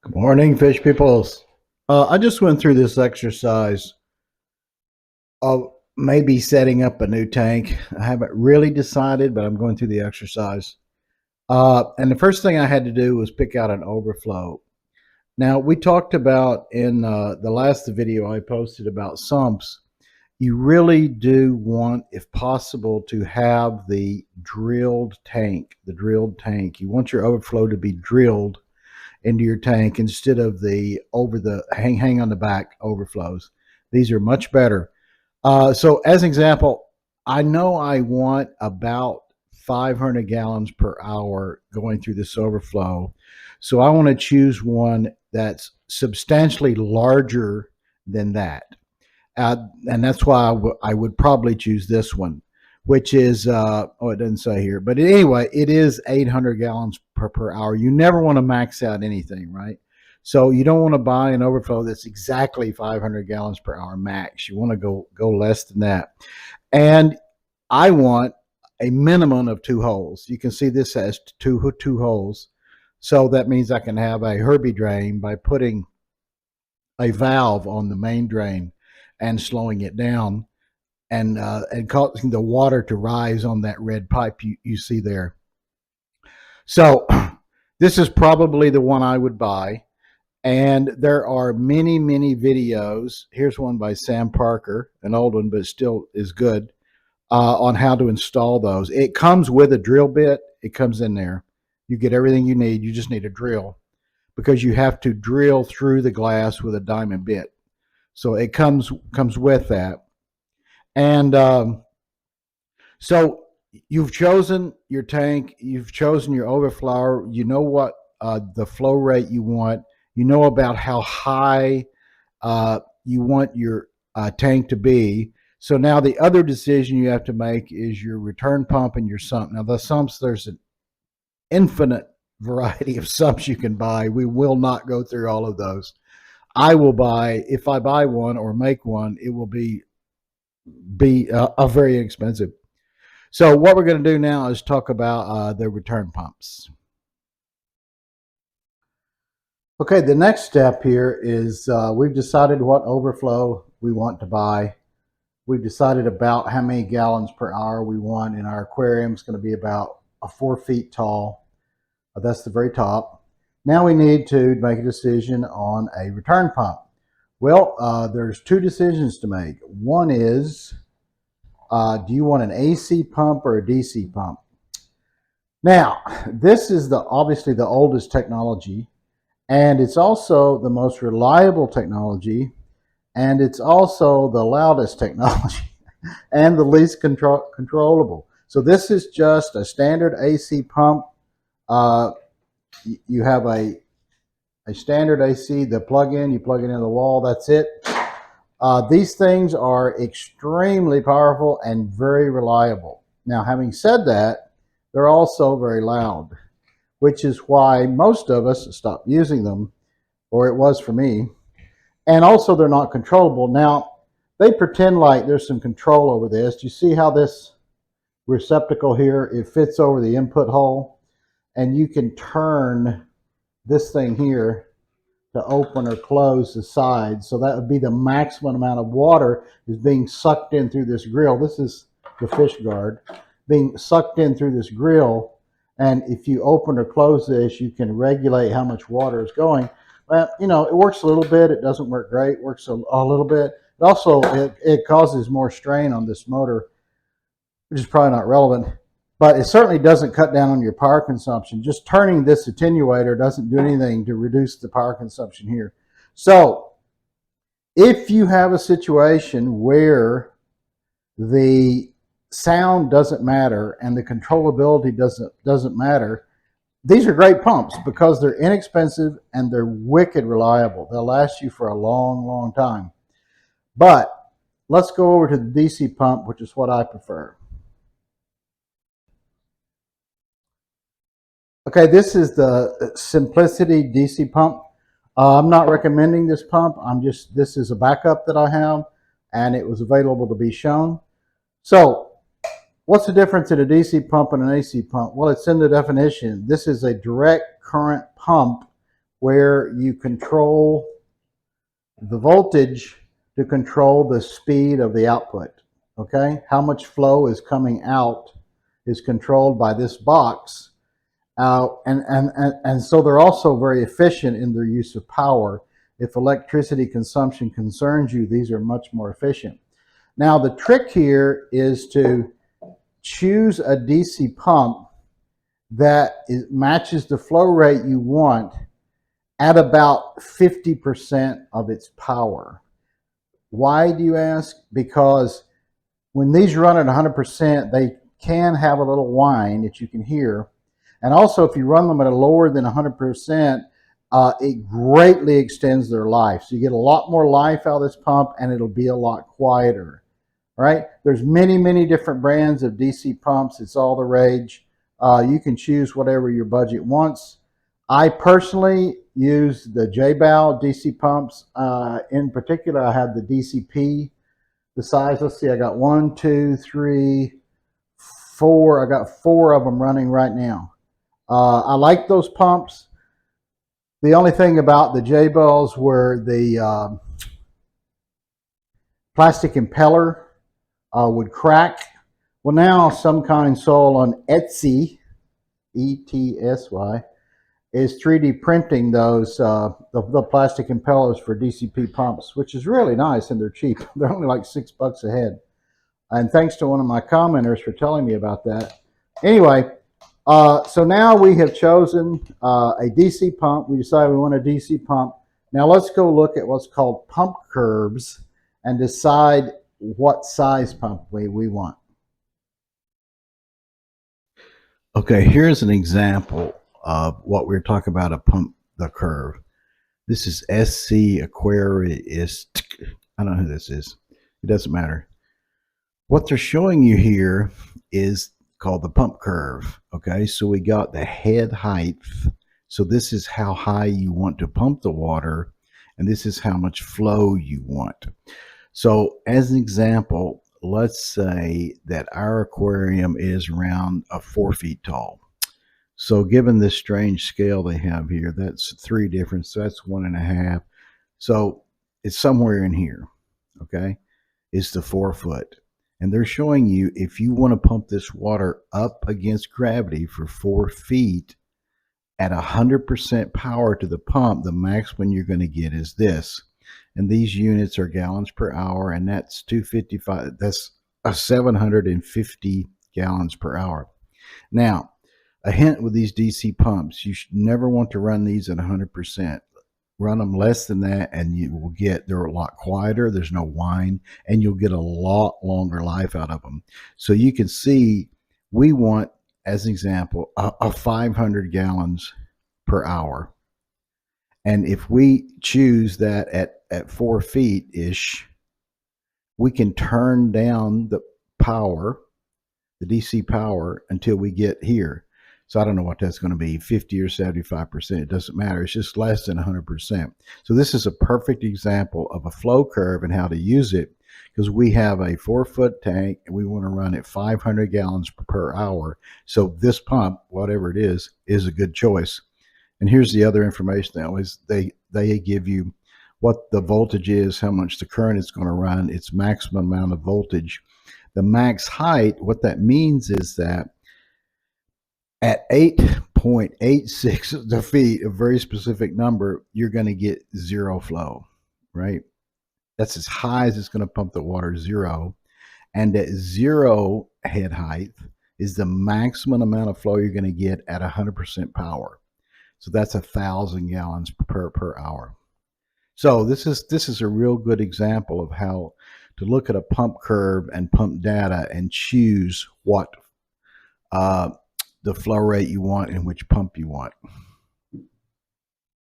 Good morning, fish peoples. I just went through this exercise of maybe setting up a new tank. I haven't really decided, but I'm going through the exercise. And the first thing I had to do was pick out an overflow. Now, we talked about in the last video I posted about sumps. You really do want, if possible, to have the drilled tank. The drilled tank. You want your overflow to be drilled into your tank instead of the over the hang on the back overflows. These are much better. So as an example, I know I want about 500 gallons per hour going through this overflow. So I want to choose one that's substantially larger than that. And that's why I would probably choose this one, which is, it doesn't say here. But anyway, it is 800 gallons per hour. You never want to max out anything, right? So you don't want to buy an overflow that's exactly 500 gallons per hour max. You want to go less than that. And I want a minimum of 2 holes. You can see this has two holes. So that means I can have a Herbie drain by putting a valve on the main drain and slowing it down and causing the water to rise on that red pipe you see there. So this is probably the one I would buy. And there are many, many videos. Here's one by Sam Parker, an old one, but still is good, on how to install those. It comes with a drill bit. It comes in there. You get everything you need. You just need a drill because you have to drill through the glass with a diamond bit. So it comes with that. And so you've chosen your tank, you've chosen your overflow, you know what the flow rate you want, you know about how high you want your tank to be. So now the other decision you have to make is your return pump and your sump. Now the sumps, there's an infinite variety of sumps you can buy. We will not go through all of those. I will buy, if I buy one or make one, it will be very expensive. So what we're going to do now is talk about the return pumps. Okay, the next step here is we've decided what overflow we want to buy. We've decided about how many gallons per hour we want in our aquarium. It's going to be about 4 feet tall. That's the very top. Now we need to make a decision on a return pump. Well, there's 2 decisions to make. One is, do you want an AC pump or a DC pump? Now, this is obviously the oldest technology, and it's also the most reliable technology, and it's also the loudest technology, and the least controllable. So this is just a standard AC pump. You have a standard AC, the plug-in, you plug it into the wall, that's it. These things are extremely powerful and very reliable. Now, having said that, they're also very loud, which is why most of us stopped using them, or it was for me. And also, they're not controllable. Now, they pretend like there's some control over this. Do you see how this receptacle here, it fits over the input hole? And you can turn this thing here to open or close the sides. So that would be the maximum amount of water is being sucked in through this grill. This is the fish guard being sucked in through this grill. And if you open or close this, you can regulate how much water is going. Well, you know, it works a little bit. It doesn't work great. It works a little bit. It also, it causes more strain on this motor, which is probably not relevant. But it certainly doesn't cut down on your power consumption. Just turning this attenuator doesn't do anything to reduce the power consumption here. So if you have a situation where the sound doesn't matter and the controllability doesn't matter, these are great pumps because they're inexpensive and they're wicked reliable. They'll last you for a long, long time. But let's go over to the DC pump, which is what I prefer. Okay, this is the Simplicity DC pump. I'm not recommending this pump. This is a backup that I have, and it was available to be shown. So, what's the difference in a DC pump and an AC pump? Well, it's in the definition. This is a direct current pump where you control the voltage to control the speed of the output. Okay, how much flow is coming out is controlled by this box. And so they're also very efficient in their use of power. If electricity consumption concerns you, these are much more efficient. Now, the trick here is to choose a DC pump that matches the flow rate you want at about 50% of its power. Why, do you ask? Because when these run at 100%, they can have a little whine that you can hear. And also, if you run them at a lower than 100%, it greatly extends their life. So you get a lot more life out of this pump, and it'll be a lot quieter. Right? There's many different brands of DC pumps. It's all the rage. You can choose whatever your budget wants. I personally use the J-Bow DC pumps. In particular, I have the DCP. The size, let's see, I got 1, 2, 3, 4. I got 4 of them running right now. I like those pumps. The only thing about the J-Bows were the plastic impeller would crack. Well, now some kind soul on Etsy, ETSY, is 3D printing those the plastic impellers for DCP pumps, which is really nice, and they're cheap. They're only like $6 a head. And thanks to one of my commenters for telling me about that. Anyway, so now we have chosen a DC pump. We decided we want a DC pump. Now let's go look at what's called pump curves and decide what size pump we want. Okay, here's an example of what we're talking about, a pump the curve. This is SC Aquarist. I don't know who this is. It doesn't matter. What they're showing you here is called the pump curve. Okay, so we got the head height. So this is how high you want to pump the water, and this is how much flow you want. So as an example, let's say that our aquarium is around 4 feet tall. So given this strange scale they have here, that's 3 different, so that's 1.5. So it's somewhere in here, okay? It's the 4 foot. And they're showing you if you want to pump this water up against gravity for 4 feet at 100% power to the pump, the maximum you're going to get is this. And these units are gallons per hour, and that's 255. That's 750 gallons per hour. Now, a hint with these DC pumps, you should never want to run these at 100%. Run them less than that, and you will get, they're a lot quieter. There's no whine, and you'll get a lot longer life out of them. So you can see we want, as an example, a 500 gallons per hour. And if we choose that at 4 feet ish, we can turn down the power, the DC power, until we get here. So I don't know what that's going to be, 50 or 75%. It doesn't matter. It's just less than 100%. So this is a perfect example of a flow curve and how to use it, because we have a 4 foot tank and we want to run at 500 gallons per hour. So this pump, whatever it is a good choice. And here's the other information they give you what the voltage is, how much the current is going to run, its maximum amount of voltage. The max height, what that means is that at 8.86 the feet, a very specific number, you're going to get 0 flow, right? That's as high as it's going to pump the water, 0. And at 0 head height is the maximum amount of flow you're going to get at 100% power. So that's 1,000 gallons per hour. So this is a real good example of how to look at a pump curve and pump data and choose what the flow rate you want and which pump you want.